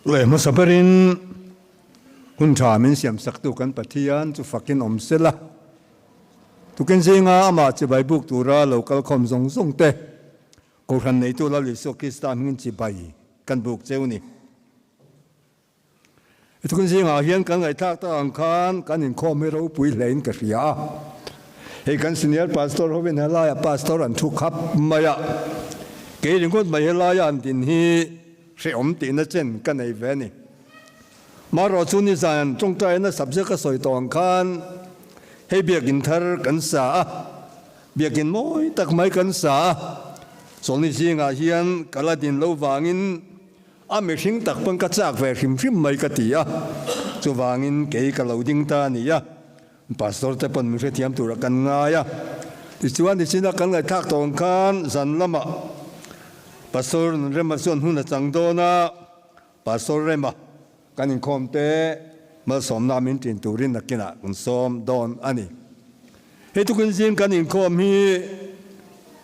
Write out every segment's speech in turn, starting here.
เลยมาสับปะรินคุณชามินเสียมสักตุกันปะเทียนจุฟักกินอมเสละทุกันเสียงอามาจะไปบุกตัวเราเราก็คมส่งเตะกูขันในตัวเราลิสุกิสตามินจะไปกันบุกเจ้านี่ทุกันเสียงอาเฮียนกันไงทักตาอังคารกันเห็นข้อไม่รู้ปุยเลนกันเสียเฮ้กันซีเนียร์พาสตอร์เขาเป็นอะไรพาสตอร์อันทุกขับมาอะเกี่ยงคนไม่เห็นอะไรอันดินฮีเสียอมตีนเจนกันในเวนี่มารอชุนิสานจงใจนะสับเสือก็สอยตองคันให้เบียกินทาร์กันสาเบียกินมอยตักไม้กันสาส่วนนี้สิงาเฮียนกาลดินเลววางินอาเมชิงตักปังกัจจากเวริมริมไม่กติยาจูวางินเกย์กาลาวดิงตานี่ยาพาสตอร์แต่ปนมือเทียมตัวกันง่ายที่ส่วนที่สินักกันไงทักตองคันสันละมาพาสตอร์เริ่มมาส่วนหุ่นจังโดนะพาสตอร์เริ่มมากันอินคอมเตมาสมนามินตินตูรินนักกินะกันสมดอนอันนี้เฮตุกันซิมกันอินคอมฮี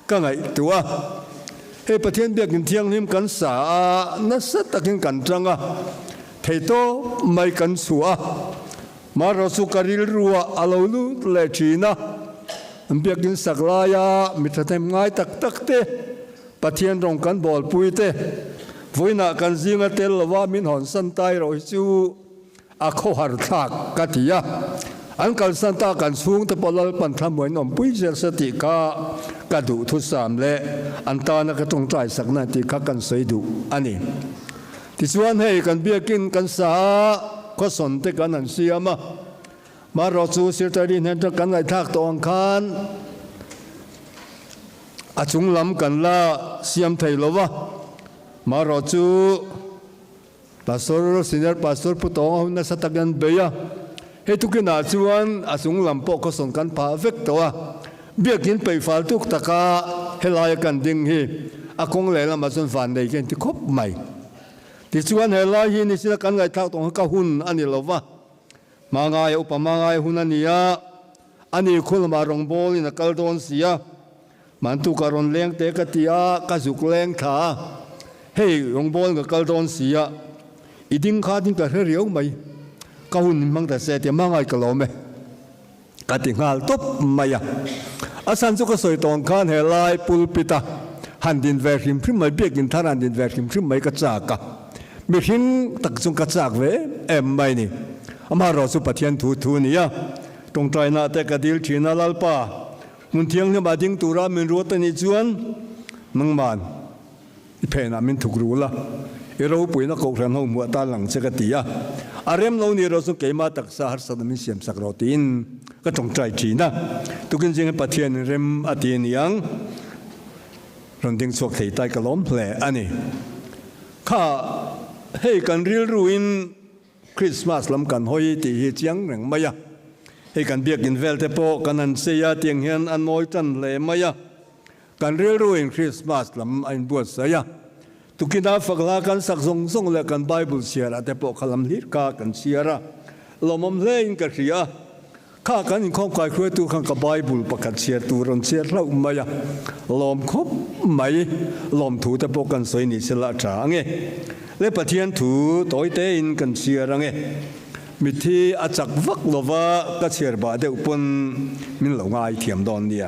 กันไงตัวเฮประเทศเบียกินเที่ยงหิมกันสานัสตักินกันจังอ่ะเทโตไม่กันสัวมารสุการิลรัวอาลูลุเลจีนะเบียกินสักลายามิตรเทมง่ายตักเตประเทศรองกันบอลปุยเตvui na kan zinga tel lawa min hon san tai ro chu a kho har thak ka tia an kal san ta kan sung te polal pan tham moi nom pui zer sati ka du thu sam le an ta na ka tong trai sak na ti ka kan sei du ani ti chuan hei kan biakin kan sa ko son te kan an siama ma ro chu sir ta rin hen ta kan ngai thak tong khan a chung lam kan la siam thei lowaมารอจูพาสตอร์ซีเนียร์พาสตอร์พุทธองค์นัสตักันเบียให้ทุกคนอาจวนอาสุงลำปอกก็ส่งกันพาเวกตัวเบียกินไปฟาลทุกตะกาให้ลายกันดิ่งฮีอากงเลยละมาส่วนฝันในกันที่ครบใหม่ที่ชวนให้ลายฮีนี่สิกันไงทักตรงกับหุ่นอันนี้เราว่ามาไงอุปมาไงหุ่นอันนี้อันนี้คุณมารองโบลินักการโดนเสียมันตุการอนเลี้ยงเตกติยากระสุกเลี้ยงขาเฮ้ยรองบอลกับกาลดอนเสียอีดิ้งขาดิ้งกับเรียวไหมก้าวหุ่นมังแต่เสียแต่มังไงกะโลมกัดติงาลตบไม่อะอาสันสุกสอยตองคานเฮลายปุลปิตาหันดินเวริมพริมไม่เบียกินทารันดินเวริมพริมไม่กระจากะมีหิงตักจุงกระจากเวไม่นี่อามารอสุปเทียนทูนี่อะตรงใจน่าแต่กระดิลชีนาลลป้ามุนเทียงเนี่ยมาดิ้งตุรามินรัวตันอีจวนมังมันเพนามินถูกรู้ละเราปุยนักกรานหัวตาหลังเสกติยาอารมณ์เรานี่เราสุเกมาตักสาหัสดมิเสียมสักรอตินก็จงใจจีนะทุกคนจึงปะเทียนเริ่มอดีนยังรันดิ้งสวกไทยใต้กระล้มแผลอันนี้ข้าให้กันเรียลรูอินคริสต์มาสลำกันหอยตีเจียงหนึ่งไม่ยะให้กันเบียกินเวลเทโปกันนันเสียเตียงเฮียนอันมอยจันเลยไม่ยะการเรียนรู้ในคริสต์มาสลำอันบวชเสียทุกคนฟังละกันสักส่งเลยกันไบเบิลเสียระแต่พอขลังลิกากันเสียระลมเล่นกันเสียข้ากันข้องกายคุยตัวขังกับไบเบิลประกาศเสียตัวรันเสียเราไม่ยะลมคบไม่ลมถูแต่พอกันสวยนี่เสละจางเงและปะเทียนถูต่อยเตอินกันเสียระเงมิที่อาจักวักลวะก็เสียบาเดอุปนมินเหลวง่ายเทียมดอนเนี่ย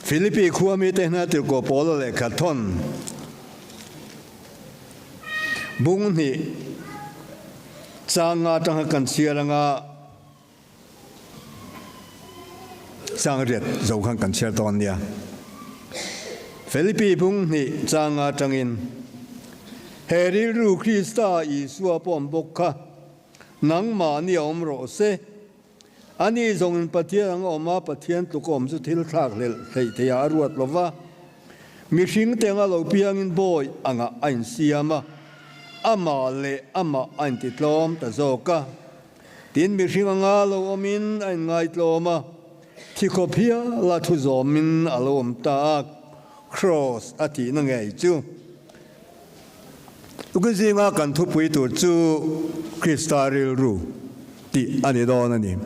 ฟิลิปปีขัวมีเตน่าติโกโปลเลขัดทนบุงนี่จางาจังกันเสียงาจางเรียดโจขังกันเสียตอนเนี่ยฟิลิปปีบุงนี่จางาจังอินเฮริรูคริสตาอิสัวปอมบกะนังมานี่อมโรเซอันนี้ทรงปฏิญาณออกมาปฏิญาณตุกอมสุดที่ลักเลเทียรวดลว่ามีสิ่งเตียงเราเพียงอินบ่อยอ่างอันเสียมาอามาเลอามาอันติดลมแต่โซกะดินมีสิ่งอ่างเราอมินอันไงลมที่ขบเพียลาทุจอมินอารมณ์ตาครอสอธินั่งไงจูทุกสิ่งกันทุบไปตัวจูคริสตาริลรูที่อันนี้ดอนนี่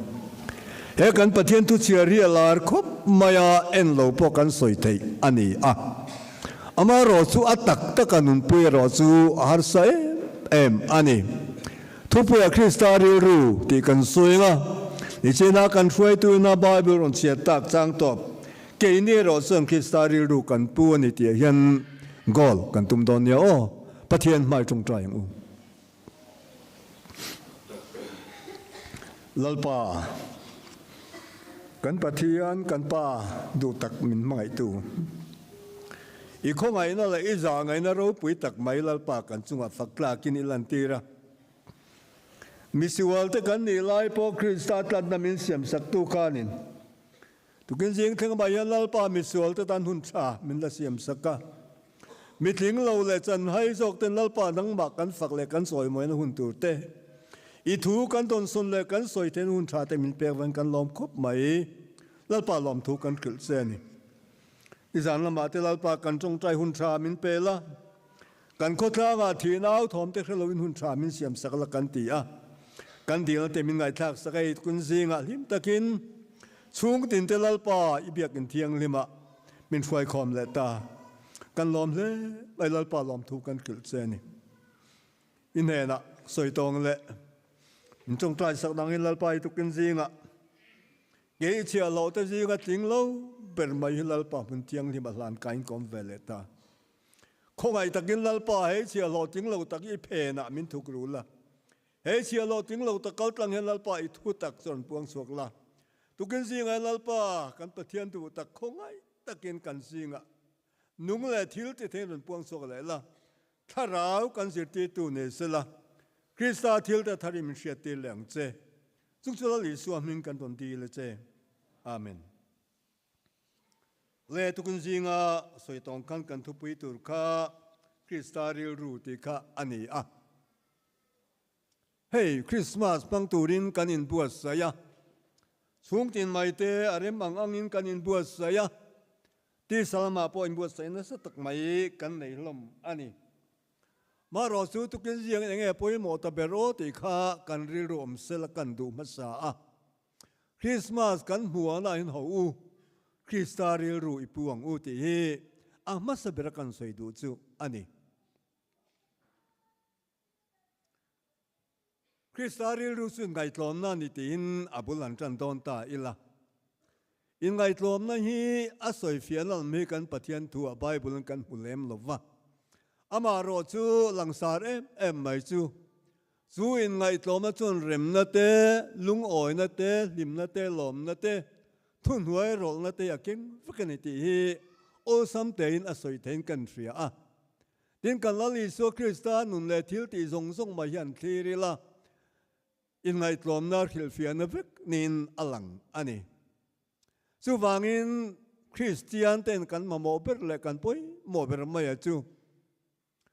เฮกันปะเทียนทุเชียรีลาร์คบมายาเอ็นโลปกันสวยไทยอันนี้ ama ro chu atak takanun pui ro chu har sa em ani thupuya Kristari ru ti kan suinga ni chena kan fuai tu na Bible on chia tak chang top ke ni ro son Kristari ru kan pu ani ti hian gol kan tum don ya o pathian mai chung trai u lalpa kan pathian kan pa du tak min mai tu i kho ngai na la i za ngai na ro pui tak mai lalpa kan chunga fakla kin ilan tira misiwal te kan ni lai po Krista tlat na min siam sak tu kanin tu kin jing theng ba yan lalpa misiwal te tan hun cha min la siam saka mitling lo le chan hai jok ten lalpa nang ma kan fak le kan soi moi na hun tur te i thu kan ton sun le kan soi ten hun cha te min pe wan kan lom khop mai lalpa lom thu kan khil se ni izan lama te lalpa kan chong trai hun cha min pe la kan kho tla nga thi nau thom te khlo in hun cha min siam sak la kan ti a kan dil te min ngai thak sakai kun zinga lim takin chung tin te lalpa i biak in thiang lima min fuai khom le ta kan lom le ai lalpa lom thu kan khil se ni in he na soi tong le in chong trai sak dang in lalpa i tu kin zinga ge chia lo te zinga ting lo ber mai lalpa mun thiang lima lan kain kom vele ta khong ai takin lalpa he chia lo ting lo tak i phe na min thuk ru la he chia lo ting lo tak kal tlang he lalpa i thu tak chon puang suak la tu kin zinga lalpa kan pathian tu tak khong ai takin kan zinga nung le thil te then puang suak le la tharau kan zir ti tu ne se la Krista thil ta thari min sia ti leng che chung chu la li suam min kan ton ti le che amen le tu kun zinga soi tong kan thu pui tur kha Krista ril ru ti kha ani a hey Christmas pang turin kan in buat saya chung tin mai te arem ang angin kan in buat saya ti salama po in buat saya na sa tak mai kan nei lom ani ma ro su tu kin zinga enge poi mo ta bero ti kha kan ril ru om sel kan du ma sa a Christmas kan huwa na in ho u Krista ril ru ipuang u ti hi a masa berakan soi du chu ani Krista ril ru sun ngai tlom na ni tin abulan chan don ta ila in ngai tlom na hi a soi fianal me kan pathian thu a Bible kan hulem lova ama ro chu langsar em mai chu in ngai tlom na chun rem na te lung oi na te lim na te lom na te thun huai rol na te akin fakani ti hi o sam te in a soi ten kan ria a tin kan la li so Krista nun le thil ti zong zong ma hian thiri la in ngai tlom na khil fian na vek nin alang ani chu wangin Christian ten kan ma mo ber le kan poi mo ber mai a chu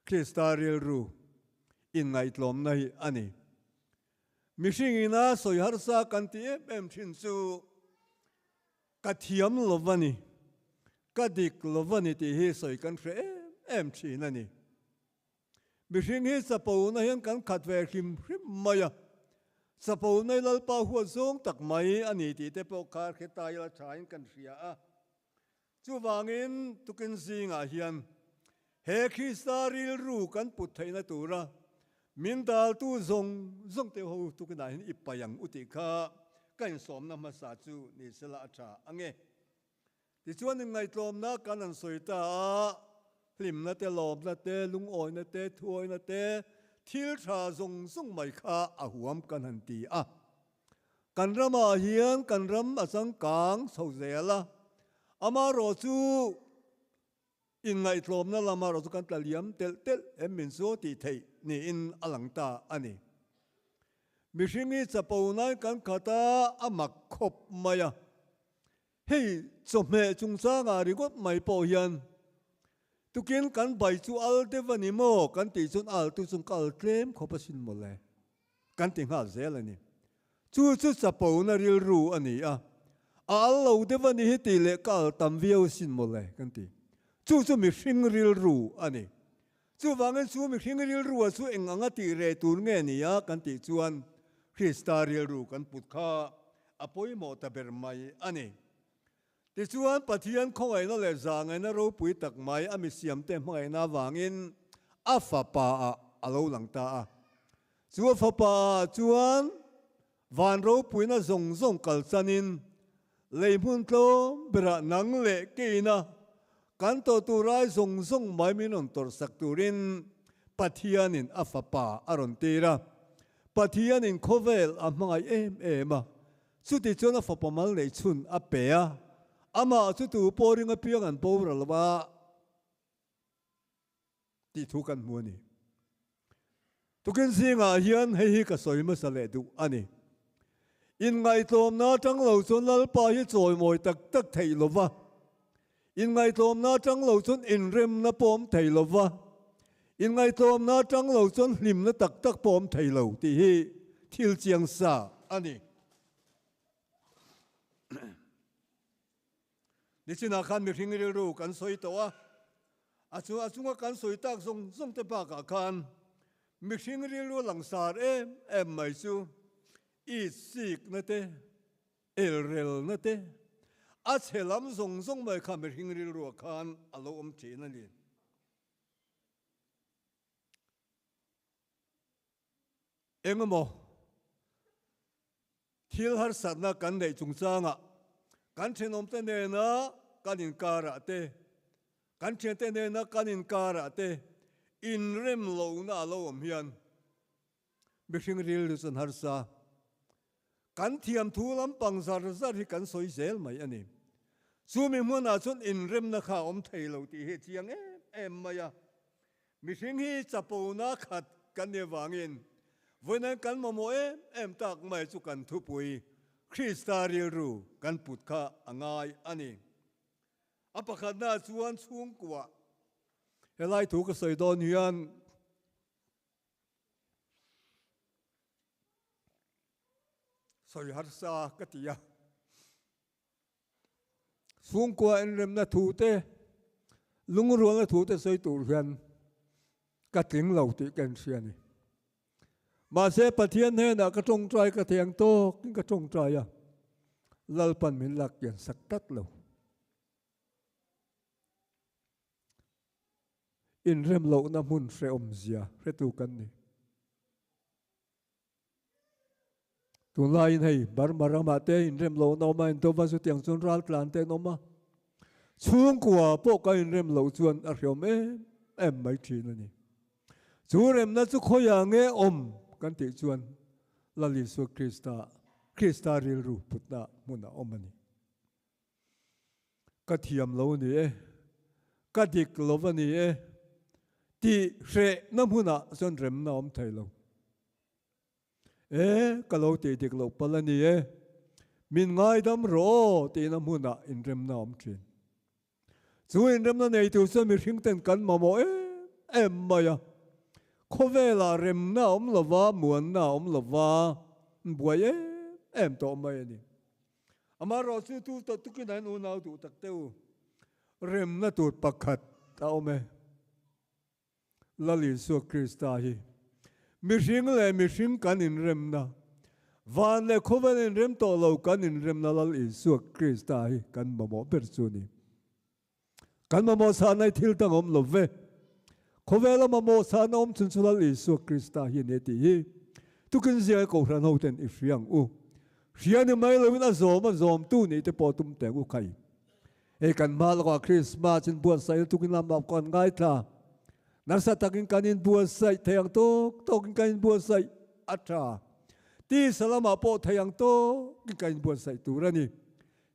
Krista ril ru in ngai tlom na hi ani mishing ina soi har sa kan ti em thin chu ka thiam lovani ka dik lovani ti hi soi kan hre em thin ani mishing hi sapo na hian kan khat ve him hrim maya sapo nei lalpa huwa zong tak mai ani ti te po khar khitai la thain kan hria a chu wangin tukin zinga hian he Krista ril ru kan put theina tura min dal tu zong te ho tukina hin ipayang uti kha kan som na ma sa chu ni sela acha ange ti chuan ngai tlom na kan an soita lim na te lom na te lung oi na te thuai na te thil tha zong zong mai kha a huam kan han ti a kan rama hian kan ram asang kang so zela ama ro chu in ngai tlom na lama ro chu kan taliam tel em min so ti thei ni in alangta ani mishingi chapo nai kan khata amak khop maya hei chome chungsa nga rigot mai po hian tukin kan bai chu al te vani mo kan ti chun al tu chung kal tlem khopasin mole kan ti nga zel ani chu chapo na ril ru ani a al lo te vani hi ti le kal tam viau sin mole kan ti chu mi hring ril ru ani chu wangen chu mi hring ril ru chu enganga ti re tur nge ni ya kan ti chuan Krista ril ru kan put kha apoi mo ta ber mai ani ti chuan pathian khong ai na le za ngai na ro pui tak mai ami siam te mai na wangin a fa pa a lo lang ta a chu fa pa chuan van ro pui na zong zong kal chanin leimun tlo bra nang le ke na kan to tu rai zong zong mai min on tor sak turin pathian in a fa pa aron tira pathian in khovel a mangai em a chu ti chuan a fa pa mal nei chun a pe a ama chu tu poring a piang an po ralwa ti thu kan mu ni tukin singa hian hei ka soima sale du ani in ngai tom na tang lo chon lal pa hi choi moi tak tak thei lova in ngai tom na tang lo chon in rem na pom thei lova in ngai tom na tang lo chon hlim na tak tak pom thei lo ti hi thil chiang sa ani ni china khan mi hring ri ru kan soi to a chunga kan soi tak zong zong te pa ka khan mi hring ri ru langsar em mai chu i sik na te el rel na te a chelam zong zong mai kha mi hring ri ru khan alo om thi na ni engmo thil har satna kan nei chung changa kan thenom te ne na kan in kara te kan chen te ne na kan in kara te in rem lo na lo om hian mi hring ril sun har sa kan thiam thu lam pang zar zar hi kan soi zel mai ani chu mi hmuna chun in rem na kha om thei lo ti he chiang em maya mi hring hi chapo na khat kan ne wangin voinan kan momo em tak mai chu kan thu pui Kristari ru kan put kha angai ani apakhat na chuan chung kwa helai thu ka soi don hian soi har sa ka tia chung kwa en rem na thu te lung ro na thu te soi tur hian ka tling lo ti kan siani mà sẽ pathian he na ka trong trai ka thiang to king ka trong trai à lalpan min lak yan sak tat lo in rem lo na mun se om zia re tu kan ni tu lai nei bar marama te in rem lo na ma in to va su tiang chun ral plan te no ma chung kwa po ka in rem lo chuan a riom em mai thi na ni chu rem na chu khoya nge om kan ti chuan lali su Krista ril ru putna muna omani ka thiam lo ni ka dik lo ni ti hre na muna son rem na om thai lo ka lo ti dik lo palani min ngai dam ro ti na muna in rem na om thin chu in rem na nei tu so mi hring ten kan ma mo em maya Khovela rem na om lova muan na om lova buai em to mai ni amaro chu tu to tukin an unau tu tak teu rem na tu pakhat ta ome lali su Krista hi mi hring kan in rem na van le khovel in rem to lo kan in rem na lali su Krista hi kan mo ber chu ni kan mo sa nai thil tang om love Khovela mamo sa nom chun chulal Isu Krista hi ne ti hi tukin zia ko ran ho ten ifriang u rian mai lo na zom tu ni te potum te u khai e kan mal ko Christmas in buat sai tukin lam kon ngai tha narsa takin kanin buat sai thayang to kin kanin buat sai atra ti salama po thayang to kin kanin buat sai turani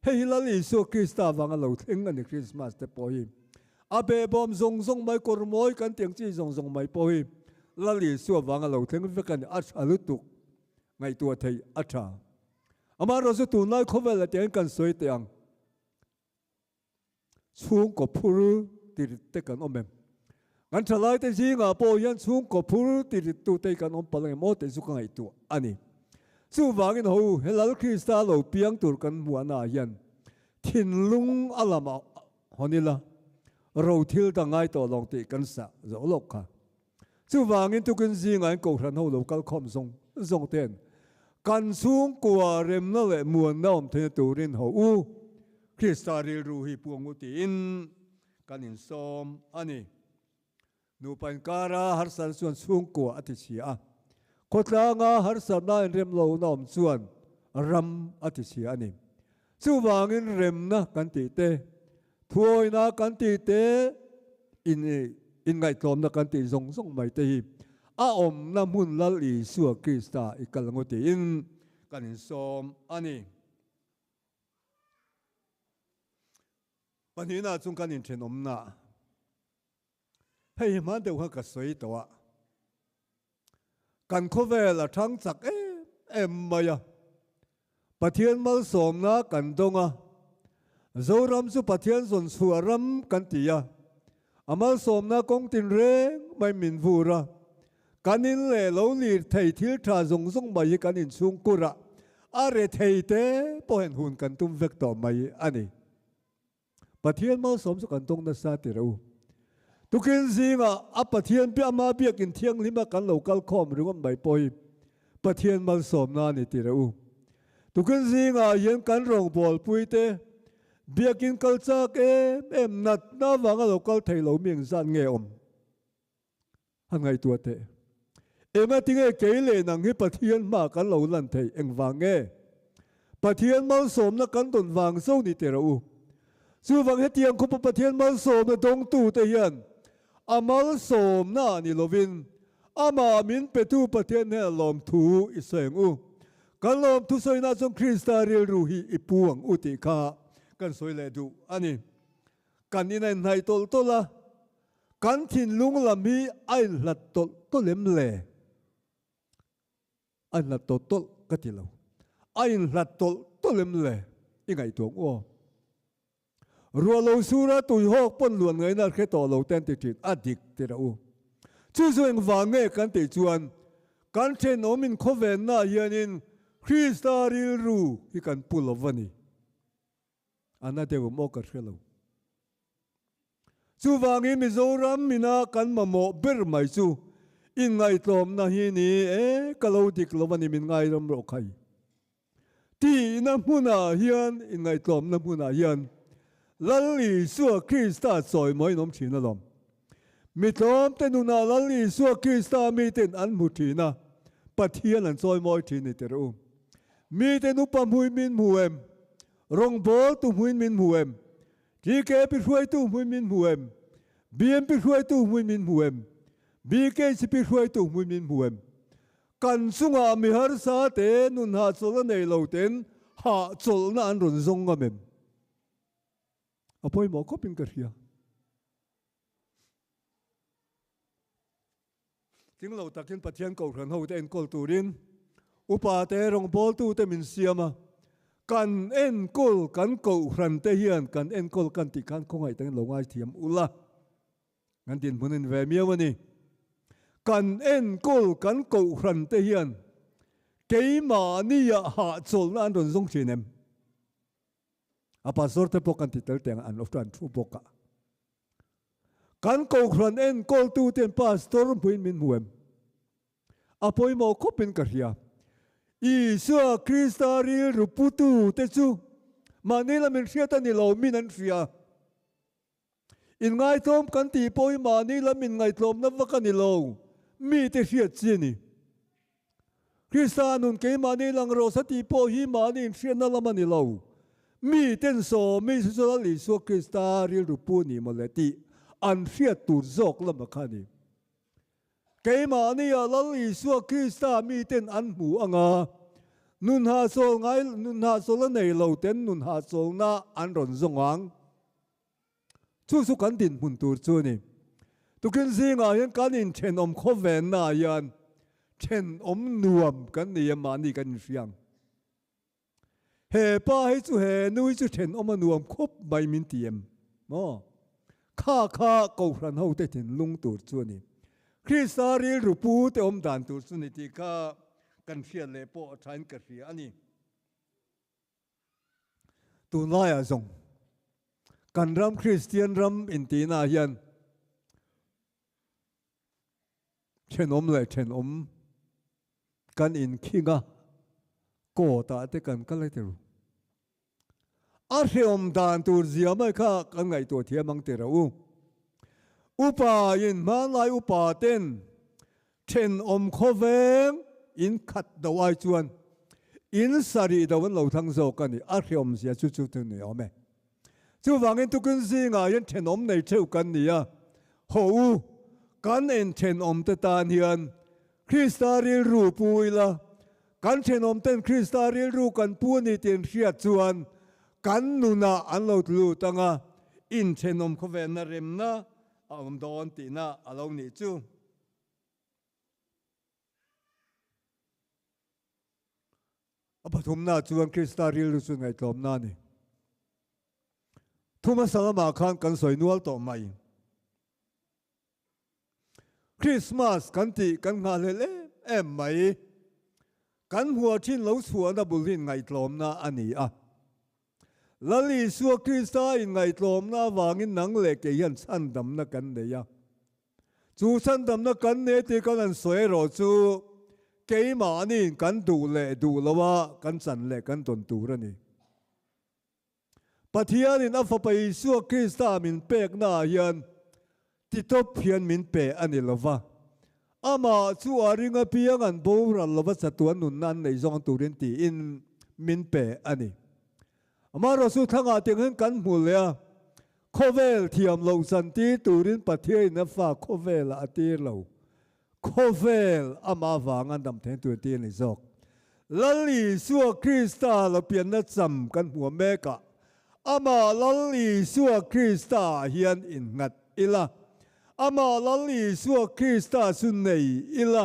hei lal Isu Krista wanga lo theng ani Christmas te po hi abe bom zong zong mai kor moi kan tiang chi zong zong mai poi lali su wanga lo theng ve kan alu tuk ngai tua thei atha ama ro su tu nai khovel la tiang kan soi tiang chung ko phur ti te kan omem ngan thalai te ji nga po yan chung ko phur ti tu te kan om palang mo te su ka ngai tu ani su wangin ho helal Krista lo piang tur kan muana yan thin lung alama honila râu thil ta ngay to long ti kan sa zo lok kha chu wangin tu kan zi ngai ko ran ho lo kal khom zong ten kan sung kwa rem na le muan na om the turin ho u Kristari ruhi puangutin kanin som ani nupan kara harsan suan sungko atisia kotlanga harsan na rem lo na suan ram atisia ani chuwangin rem na kan ti te thuoi na kan ti te in ngai tlom na kan ti zong zong mai te hi a om na mun lal i suwa Krista ikalanguti in kanin som ani panina chung kanin then om na hei man deuh ha ka soi tawa kan khovel a thang chak em maya pathian mal som na kan donga zoram su pathian zon suaram kan tia amal som na kong tin reng mai min vura kanin le lo ni thei thil tha zong zong mai kanin chung kura are thei te po hen hun kan tum vek to mai ani pathian mal som su kan dong na sa ti ro tukin zinga a pathian pi ama biakin thiang lima kan local khom ringom mai poi pathian mal som na ni ti ro tukin zinga yen kan rong bol puite biakin kalchak em nat na wanga local thailo ming zan nge om hangai tua te ema tinge keile nang hi pathian ma kan lo lan thei eng wange pathian mal som na kan don wang so ni te ro chu wang he tiang ko pathian mal som na dong tu te hian amal som na ni lovin ama min petu pathian he lom thu iseng kan lom thu soi na chong Krista ril ruhi ipuang uti kha kan soi le du ani kan in nai tol tola kan thin lung lam hi ai lat tol tolem le an lat tol tol katilo ai lat tol tolem le ingai tuang o rùa lâu sura tui hok pon luan ngai na khe to lo ten ti tin adik te ra u chu zueng wange kan ti chuan kan chen omin khoven na hianin Krista ril ru hi kan pulovani ana dew mo ka khelo chu wangi mizoram mina kan mamo ber mai chu in ngai tlom na hi ni kalo dik lovani min ngai ram ro khai ti na huna hian in ngai tlom na huna hian lalli suwa Krista soi moi nom china lom mi tlom te nuna lalli suwa Krista mi ten an mu thina pathian an soi moi thini te ro mi te nu pam hui min muem rong bol tu hui min muem ti ke pi huai tu hui min muem biem pi huai tu hui min muem bi ke si pi huai tu hui min muem kan sunga mi har sa te nun ha chol nei lo ten ha chol na an ron zong ga mem apoi mo ko pin karia ting lo takin pathian ko ran ho te en kol turin upa te rong bol tu te min siama kan en kol kan ko ran te hian kan en kol kan ti kan ko ngai teng lo ngai thiam ula ngan tin munin ve miawani kan en kol kan ko ran te hian keima niya ha chol na an ron zong chinem apastor te pokan titel teng an oftan thu poka kan ko khran en kol tu ten pastor puin min muem apoi mo kopin karia Isua Krista ril ruputu te chu manila min riata ni lo min an ria in ngai thom kan ti poi manila min ngai tlom na vaka ni lo mi te riat chini Krista nun ke manilang ro sa ti po hi manin rian na laman ni lo mi ten so mi su li su Krista ril rupu ni moleti an riat tu zok lamakhani kay mani alali su Krista mi ten an mu anga nun ha sol ngai nun ha sol nei lo ten nun ha sol na an ron zongang chu su kan din mun tur chu ni tukin zinga yan kan in chen om khoven na yan chen om nuam kan ni mani kan riang he pa he chu he nui chu chen om nuam khop mai min tiem mo kha ko ran ho te tin lung tur chu ni Krista ril rupu te om dan tur suniti ka kan fiat le po thain ka ria ani tu laya zong kan ram Christian ram intina hian chen om le chen om kan in kinga ko ta te kan ka le teru a hreom dan tur zia mai kha kan ngai to thiamang te ro upa in man lai upa ten then khoweng in khat dawai chuan in sari dawan lo thang zo kan ni a hreom zia chu chu tu ni ome chu wangin tu kun zinga yen then nei theu kan ni a ho kan en then te tan hian Kristaril ru puila kan then ten Kristaril ru kan pu ni tin hriat chuan kan nuna an lo tlu tanga in then khowen na rem na don ti na alo ni chu apathum na chuan Kristaril ru chu ngai tlom na ni thuma salama khan kan soinual to mai Christmas kan ti kan nga le em mai kan hua thin lo chua na bulin ngai tlom na ani a lali suwa Krista in ngai tlom na wangin nang le ke yan san dam na kan ne ya chu san dam na kan ne ti kan an soi ro chu ke ma ni kan du le du lawa kan san le kan ton tu ra ni pathian in afa pai suwa Krista min pek na yan titop hian min pe ani lova ama chu aringa piang an bo ral lova satuan nun nan nei zong turin ti in min pe ani ama ro su thanga teng kan mulya khovel thiam lo san ti turin pathia na fa khovel atir lo khovel ama wangan dam then tu ti ni zok lali suwa Krista lo pian na cham kan hu meka ama lali suwa Krista hian in ngat ila ama lali suwa Krista sun nei ila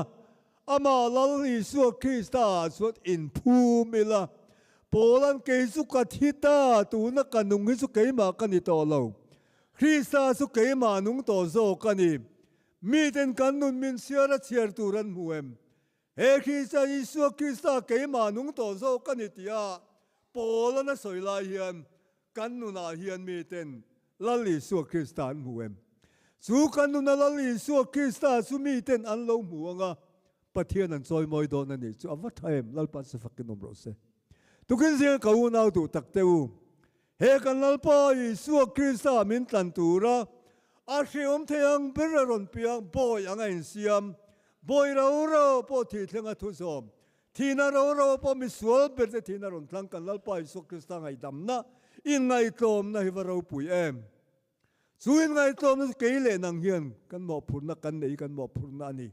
ama lali suwa Krista sut in phum ila polan ke su ka thita tu na kanung hi su ke ma kan ni to lo Krista su ke ma nung to zo kan ni mi ten kan nun min siara chiar turan muem he Krista Isu Krista ke ma nung to zo kan ni tia polan na soila hian kan nuna hian mi ten lali suwa Krista muem su kan nuna lali suwa Krista su mi ten an lo muanga pathian an choi moi do na ni chu avathaim lalpa se fakin om ro se tukin zia kau nau tu tak teu he kan lalpa Isu Krista min tan tura a hriom theang beraron piang boy anga in siam boy ro po thi thenga thu som thina ro po mi sual ber te thina ron thlang kan lalpa Isu Krista ngai dam na in ngai tom na hi varo pui em suin ngai tom na ke le nang hian kan mo phur na kan nei kan mo phur na ni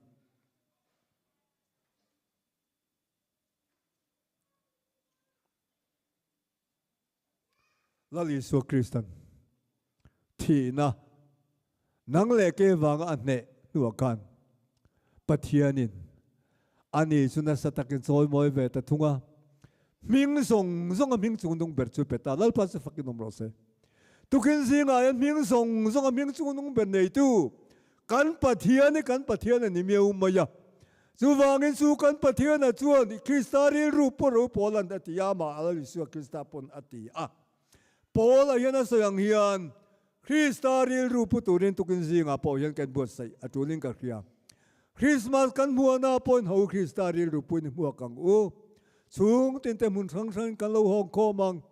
lali Isu Krista thina nang le ke wang an ne nuwa kan pathianin ani suna satakin choi moi ve ta thunga ming song a ming chung dong ber chu peta lalpa se fakin om ro se tukin zinga yan ming song a ming chung dong ber nei tu kan pathian ni meu maya chu wangin su kan pathian a chuan Kristari rupo ro polan atia ma al Isu Krista pon ati a pola yana sayang hian Kristari rupo turin tukin zinga po yan kan buat sai atulin ka kriya Christmas kan muana pon ho Kristari rupo ni mua kang u chung tin te mun sang kan lo hong ko mang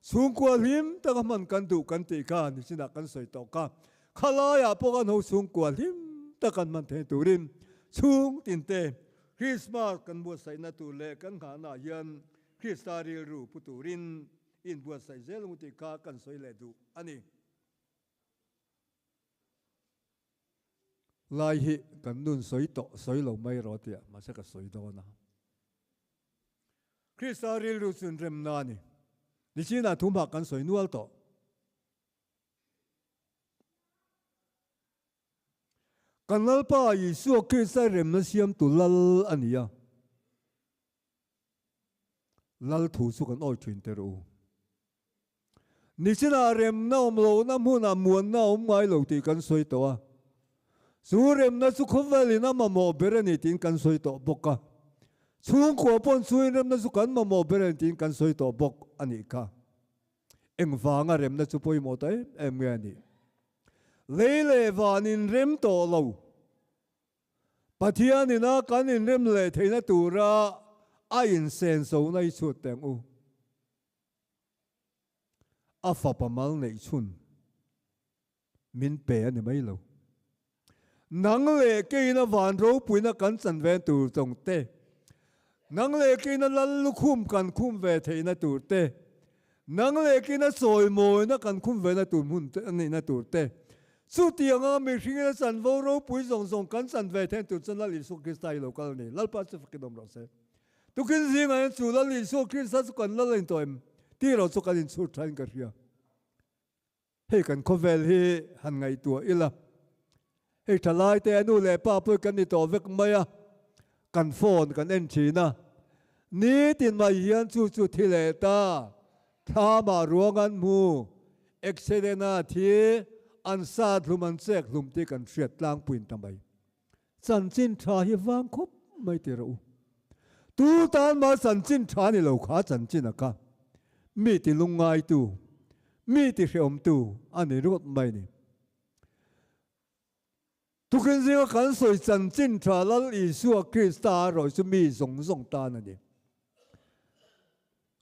chung kwa lim ta man kan du kan ti ka ni sina kan soi to ka khalaya po kan ho chung kwa lim ta kan man the turin chung tin te Christmas kan buat sai na tu le kan ga na yan Kristari rupo turin in buat sai zel muti ka kan soi le du ani lai hi kan nun soi lo mai ro tia ma sa ka soi do na Kristari ru sun rem na ni ni china thuma kan soi nual to kan lalpa Isu Krista rem na siam tu lal ania lal thu su kan oi thin te ro ni china rem na om lo na mu na muan na om mai lo ti kan soi to a su rem na su khowali na ma mo berani tin kan soi to boka chung ko pon suin rem na su kan ma mo berani tin kan soi to bok ani ka eng wanga rem na chu poi mo tai em nge ni leile wanin rem to lo pathian ina kan in rem le theina tura a in sen so nai chu teng u a fa pamal nei chun min pe ani mai lo nang le ke na van ro puina kan chan ven tur tong te nang le ke na lal lu khum kan khum ve theina tur te nang le ke na soi moi na kan khum ve na tur mun te ani na tur te su tianga mi hring na san vo ro pui zong zong kan san ve then tur chan la li su kristai lo kal ni lal pa se fakinom ro se tu kin zinga en chu la li su kristas kan la len toim ti ro chu kan in chu thain ka ria hei kan khovel hi han ngai tua ila hei thalai te anu le pa pu kan ni to vek maya kan phone kan en china ni tin ma hian chu chu thi le ta tha ma ruangan mu accident thi an sa thluman chek hlum ti kan hriat tlang puin tamai san chin tha hi wang khop mai te ro tu tan ma san chin tha ni lo kha chan chin aka mi ti lungai tu mi ti hreom tu ani rot mai ni tu ken zinga kan soi chan chin tha lal Isu Krista roi su mi zong zong ta na ni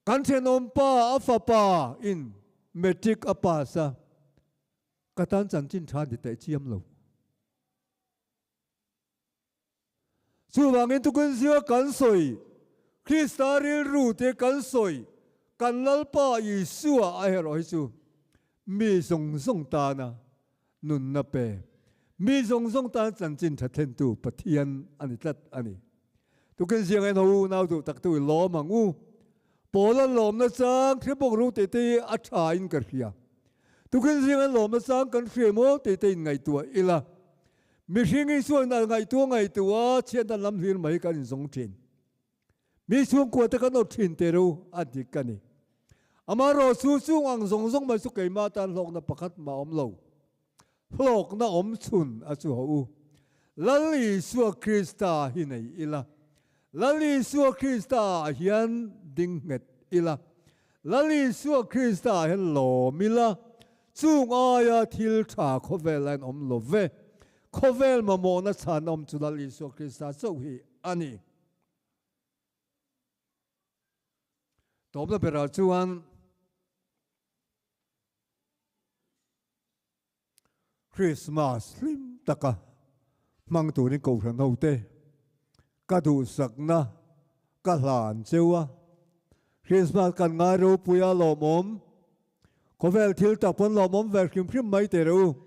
kan chen om pa afa pa in metric apa sa katan chan chin tha di te chiam lo su wangin tu ken zinga kan soi Krista ri ru te kan soi kan lal pa Isu a roi su mi zong zong ta na nun na pe mi zong zong ta chan chin tha then tu pathian ani tlat ani tu ken siang en ho nau tu tak tu lo mangu pola lom na sang khre bok ru te te a tha in kar khia tu ken siang en lom na sang kan khre mo te te ngai tua ila mi hring i suan na ngai tua chen dan lam hlir mai kan zong thin mi suang ko te kan no thin te ro adi kani amaro su su ang zong zong ma su kai ma tan lok na pakhat ma om lo lok na om chun a chu ho lali Isu Krista hi nei ila lali Isu Krista hian ding nget ila lali Isu Krista hian lo mila chung aya thil tha khovel an om lo ve khovel ma mo na chan om chu lali Isu Krista so hi ani top na pera chuan Christmas lim taka mang tu ni ko ran ho te ka du sak na ka hlan chewa Christmas kan nga ro puya lo mom ko vel thil tak pon lo mom ver kim phrim mai te ro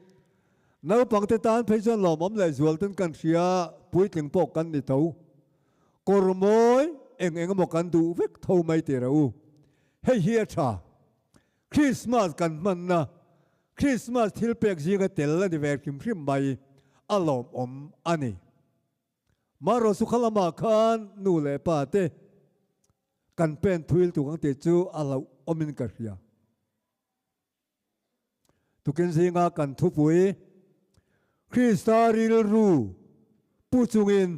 nau pang te tan phaisan lo mom le zual ten kan ria pui tling pok kan ni to kor moi eng mo kan du vek tho mai te ro hei hi tha Christmas kan man na Christmas thil pek zinga tel la di ver kim phrim mai alom om ani maro su khalama khan nu le pa te kan pen thuil tu kang te chu alo omin ka ria tu ken zinga kan thu pui Krista ril ru pu chungin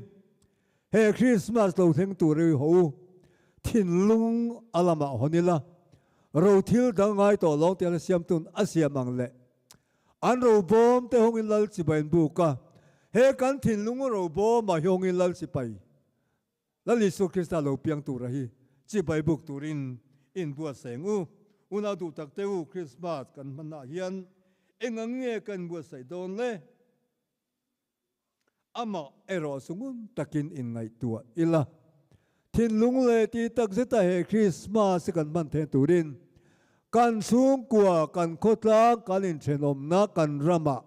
he Christmas lo theng tu ri ho thin lung alama honila ro thil dangai to long tel siam tun asiam ang le an ro bom te hong in lal chi bain bu ka he kan thin lung ro bom ma hong in lal chi pai la Isu Krista lo piang tu rahi chi bai buk turin in bu seng u una du tak te u Christmas kan mana hian engang nge kan bu sai don le ama ero sungun takin in ngai tua ila thin lung le ti tak zeta he Christmas kan man the turin kan sung kwa kan khotla kan in thenom na kan rama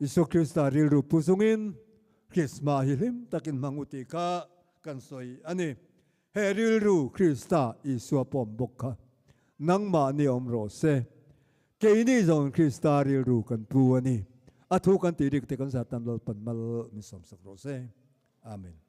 Isu Krista ril ru pusungin Christmas hilim takin manguti ka kan soi ani he ril ru Krista Isu pom bokha nang ma ni om ro se ke ni zong Krista ril ru kan pu ani athu kan ti rik te kan sa tan lol pan mal mi som sak ro se amen